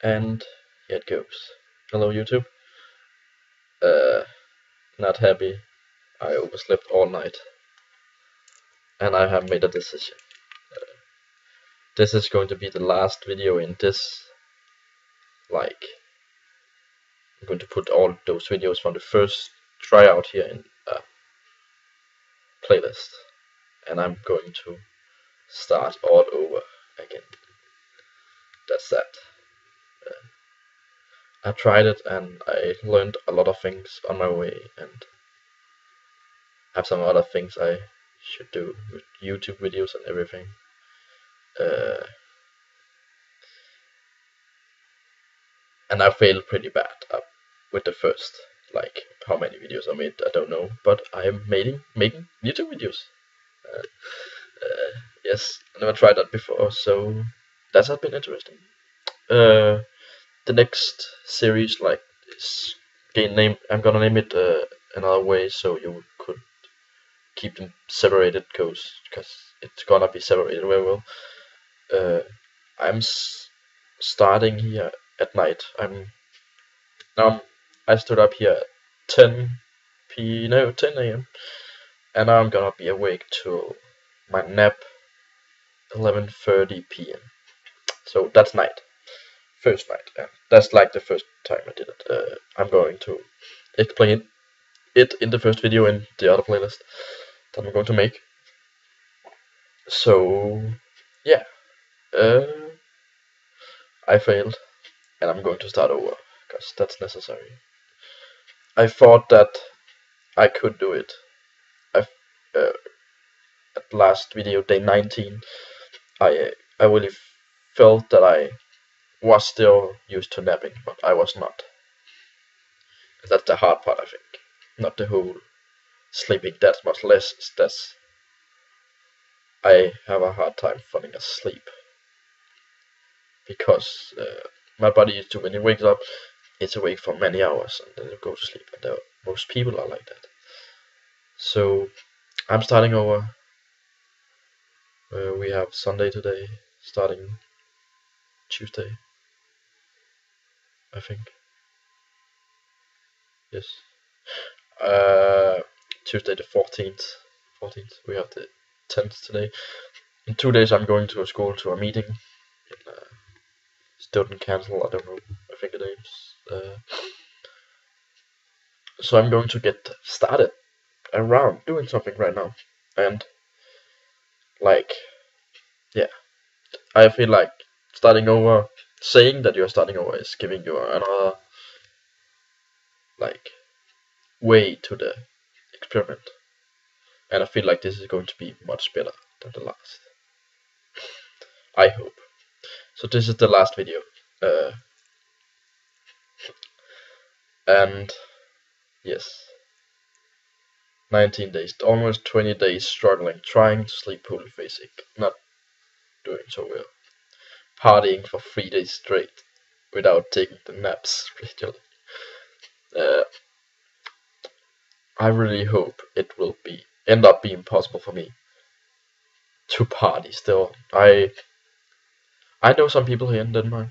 And here it goes. Hello YouTube. Not happy. I overslept all night. And I have made a decision. This is going to be the last video in this. I'm going to put all those videos from the first tryout here in a playlist. And I'm going to start all over again. That's that. I tried it and I learned a lot of things on my way, and have some other things I should do with YouTube videos and everything. And I failed pretty bad with the first. Like, how many videos I made, I don't know, but I am making YouTube videos. Yes, I never tried that before, so that has been interesting. The next series, is I'm gonna name it another way, so you could keep them separated, because it's gonna be separated very well. I'm starting here at night. I stood up here at 10 a.m. and now I'm gonna be awake till my nap 11:30 p.m. So that's night, first night, and that's like the first time I did it. I'm going to explain it in the first video in the other playlist that I'm going to make. So yeah, I failed, and I'm going to start over because that's necessary. I thought that I could do it. At last video, day 19, I really felt that I was still used to napping, but I was not. That's the hard part, I think. Not the whole sleeping that much less. That's I have a hard time falling asleep because my body used to, when it wakes up, it's awake for many hours and then it goes to sleep. And most people are like that. So I'm starting over. We have Sunday today, starting Tuesday, I think. Yes. Tuesday the 14th. We have the 10th today. In 2 days I'm going to a school, to a meeting in student council, I don't know, I think it is. So I'm going to get started around doing something right now. And yeah, I feel like starting over, saying that you're starting over is giving you another way to the experiment. And I feel like this is going to be much better than the last. I hope. So this is the last video. And yes, 19 days, almost 20 days struggling, trying to sleep polyphasic, not doing so well. Partying for 3 days straight without taking the naps regularly. I really hope it will end up being possible for me to party still. I know some people here in Denmark,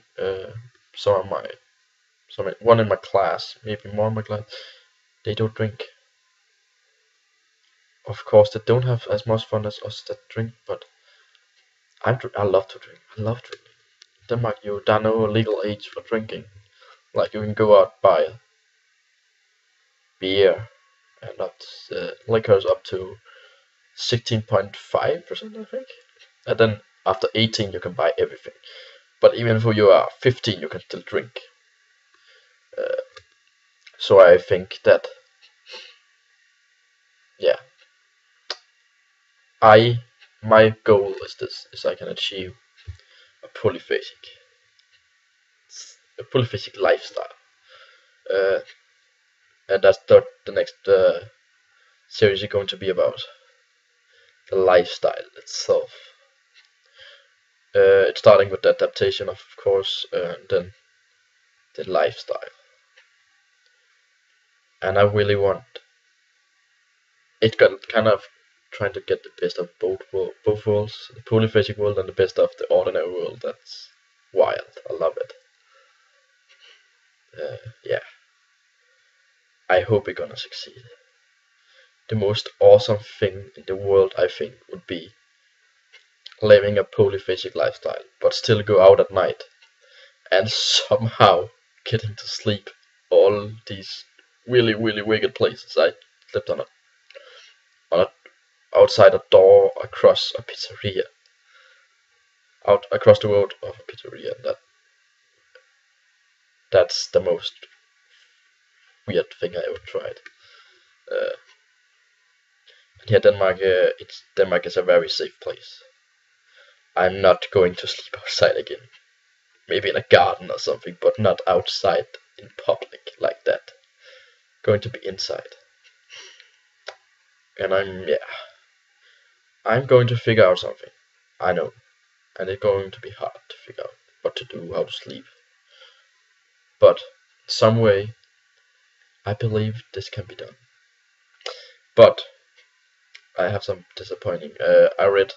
one in my class, maybe more in my class, they don't drink. Of course, they don't have as much fun as us that drink, but I love to drink. I love drinking. In Denmark, there are no legal age for drinking. Like, you can go out, buy beer, and liquors up to 16.5%, I think. And then after 18, you can buy everything. But even if you are 15, you can still drink. So I think that, yeah, my goal is I can achieve a polyphasic lifestyle. And that's the next series is going to be about the lifestyle itself. It's starting with the adaptation, of course, and then the lifestyle. And I really want it, got kind of trying to get the best of both worlds, the polyphasic world and the best of the ordinary world. That's wild. I love it. yeah, I hope we're gonna succeed. The most awesome thing in the world, I think, would be living a polyphasic lifestyle, but still go out at night and somehow getting to sleep all these really, really wicked places. I slept on a outside a door across a pizzeria, out across the road of a pizzeria. That's the most weird thing I ever tried. Uh, Here, Denmark is a very safe place. I'm not going to sleep outside again. Maybe in a garden or something, but not outside in public like that. Going to be inside. And I'm going to figure out something. I know. And it's going to be hard to figure out what to do, how to sleep. But some way, I believe this can be done. But I have some disappointing. I read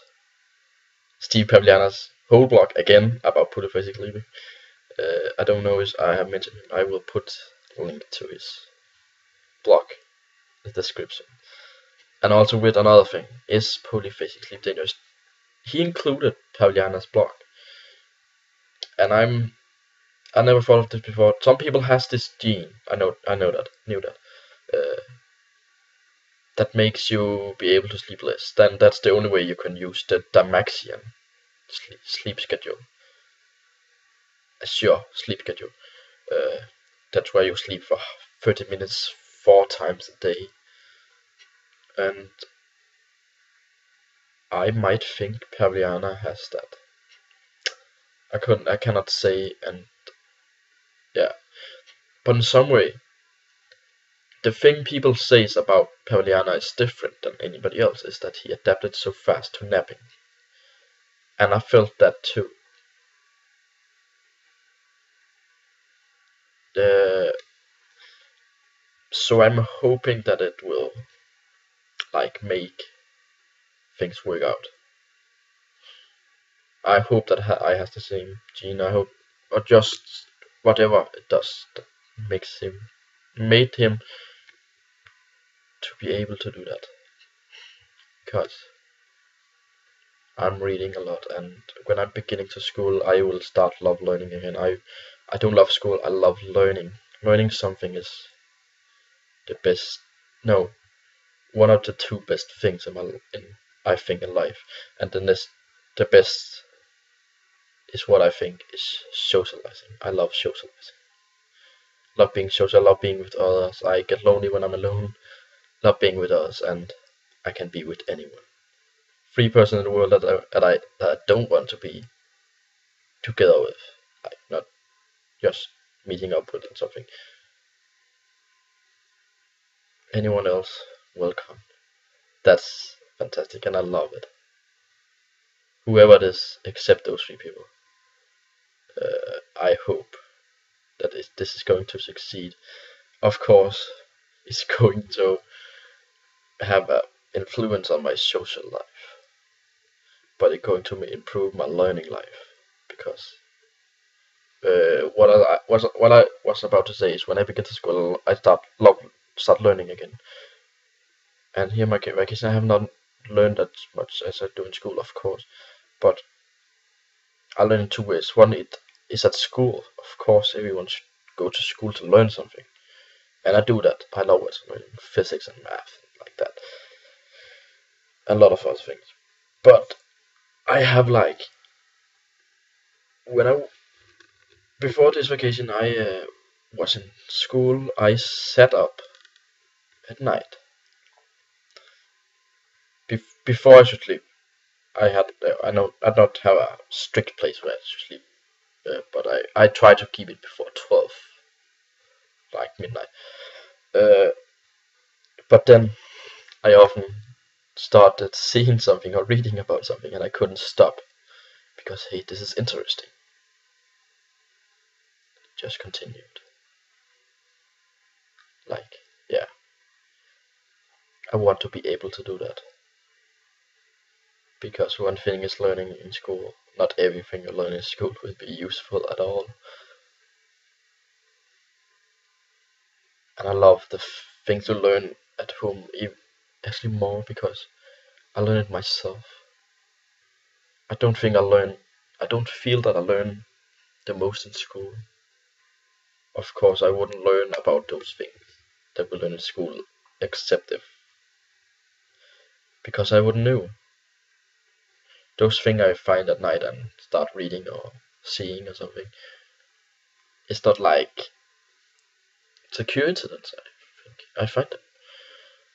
Steve Pavliana's whole blog again about polyphasic living. I don't know if I have mentioned him. I will put a link to his blog in the description. And also with another thing, is polyphasic sleep dangerous? He included Pavliana's blog, and I never thought of this before. Some people has this gene. I knew that. That makes you be able to sleep less. Then that's the only way you can use the Damaxian sleep schedule. A sure sleep schedule. That's where you sleep for 30 minutes 4 times a day. And I might think Pavliana has that. I cannot say, and yeah. But in some way, the thing people says about Pavliana is different than anybody else is that he adapted so fast to napping. And I felt that too. So I'm hoping that it will like make things work out. I hope that I has the same gene. I hope, or just whatever it does that made him to be able to do that. Because I'm reading a lot, and when I'm beginning to school, I will start love learning again. I don't love school. I love learning. Learning something is the best. No, one of the 2 best things I think in life, and then the best is what I think is socializing. I love socializing. Love being social. Love being with others. I get lonely when I'm alone. Love being with others, and I can be with anyone. 3 person in the world that I don't want to be together with, like not just meeting up with and something. Anyone else, welcome. That's fantastic, and I love it. Whoever it is, except those 3 people. I hope that this is going to succeed. Of course, it's going to have an influence on my social life, but it's going to improve my learning life, because what I was about to say is when I begin to school, I start learning again. And here my vacation, I have not learned as much as I do in school, of course, but I learn in 2 ways. One, it is at school. Of course, everyone should go to school to learn something, and I do that. I love it, learning physics and math like that, and a lot of other things. But I have like when I before this vacation, I was in school. I sat up at night before I should sleep. I don't have a strict place where I should sleep, but I try to keep it before 12, like midnight. Uh, but then I often started seeing something or reading about something, and I couldn't stop because hey, this is interesting. Just continued. Like, yeah, I want to be able to do that. Because one thing is learning in school, not everything you learn in school will be useful at all. and I love the thing to learn at home actually more because I learn it myself. I don't think I don't feel that I learn the most in school. Of course, I wouldn't learn about those things that we learn in school, except if because I wouldn't know those things I find at night and start reading or seeing or something. It's not like it's a coincidence. I think I find it.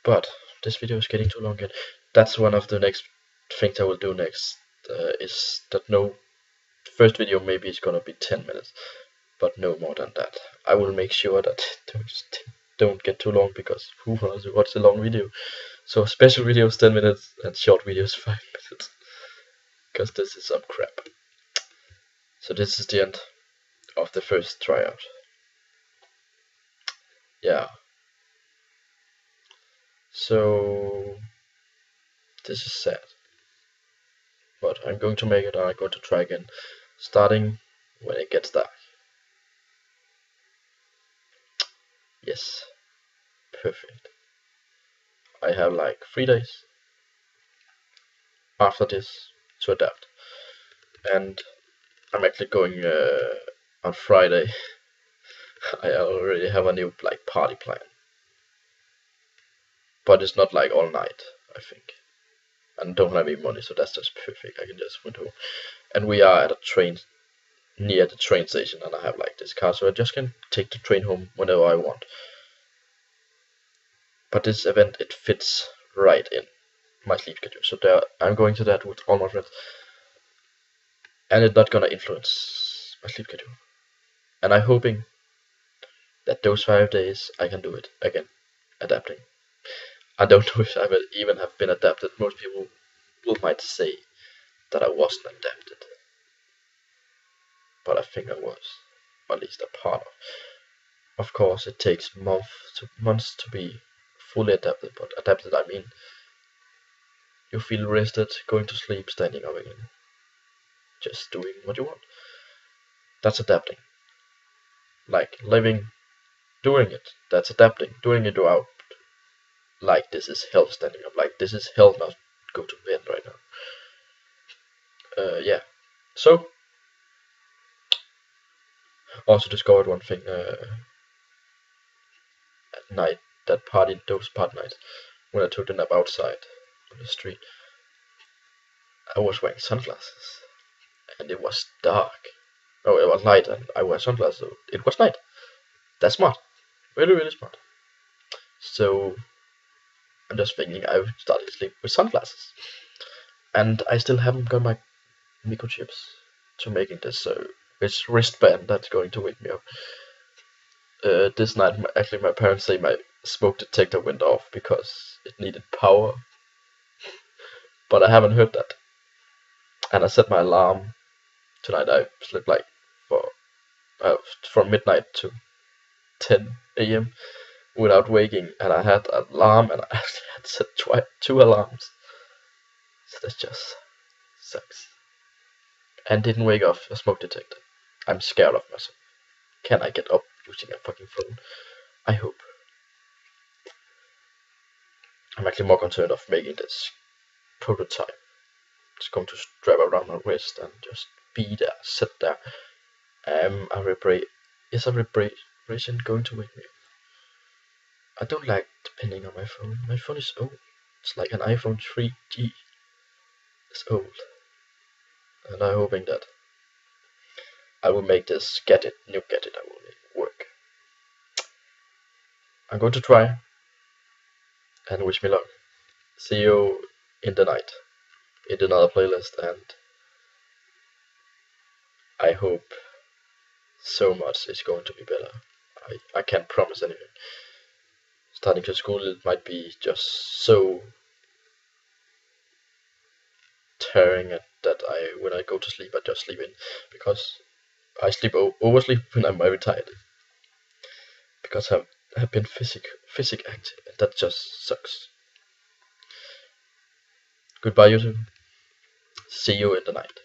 But this video is getting too long again. That's one of the next things I will do next. Is that no first video maybe is gonna be 10 minutes, but no more than that. I will make sure that don't get too long because who wants to watch a long video? So special videos 10 minutes and short videos 5 minutes. Because this is some crap. So this is the end of the first tryout. Yeah. So this is sad. But I'm going to make it and I'm going to try again. Starting when it gets dark. Yes. Perfect. I have like 3 days after this to adapt. And I'm actually going on Friday. I already have a new like party plan. But it's not like all night, I think. And don't have any money, so that's just perfect. I can just went home. And we are at a train near the train station, and I have like this car, so I just can take the train home whenever I want. But this event, it fits right in my sleep schedule, so there I'm going to that with all my friends, and it's not gonna influence my sleep schedule. And I'm hoping that those 5 days I can do it again, adapting. I don't know if I will even have been adapted. Most people might say that I wasn't adapted, but I think I was, or at least a part of. Of course, it takes months to be fully adapted, but adapted I mean you feel rested, going to sleep, standing up again, just doing what you want. That's adapting. Like living, doing it. That's adapting. Doing it out. Like this is hell, standing up. Like this is hell, not go to bed right now. Yeah. So also discovered one thing at night. Those party nights when I took the nap outside on the street, I was wearing sunglasses and it was dark. Oh, it was light and I wear sunglasses, so it was night. That's smart. Really, really smart. So I'm just thinking I would start to sleep with sunglasses. And I still haven't got my microchips to making this this wristband that's going to wake me up. This night, actually, my parents say my smoke detector went off because it needed power, but I haven't heard that. And I set my alarm tonight. I slept like for from midnight to 10 a.m. without waking, and I had an alarm, and I had set 2 alarms. So that just sucks. And didn't wake up a smoke detector. I'm scared of myself. Can I get up using a fucking phone? I hope. I'm actually more concerned of making this prototype. It's going to strap around my wrist and just be there, sit there. Is a vibration going to wake me up? I don't like depending on my phone. My phone is old. It's like an iPhone 3G. It's old. And I'm hoping that I will make this new gadget I will make work. I'm going to try, and wish me luck. See you in the night in another playlist, and I hope so much is going to be better. I can't promise anything. Starting to school, it might be just so tearing that when I go to sleep, I just sleep in, because I oversleep when I'm very tired, because I've been physic active, and that just sucks. Goodbye, YouTube. See you in the night.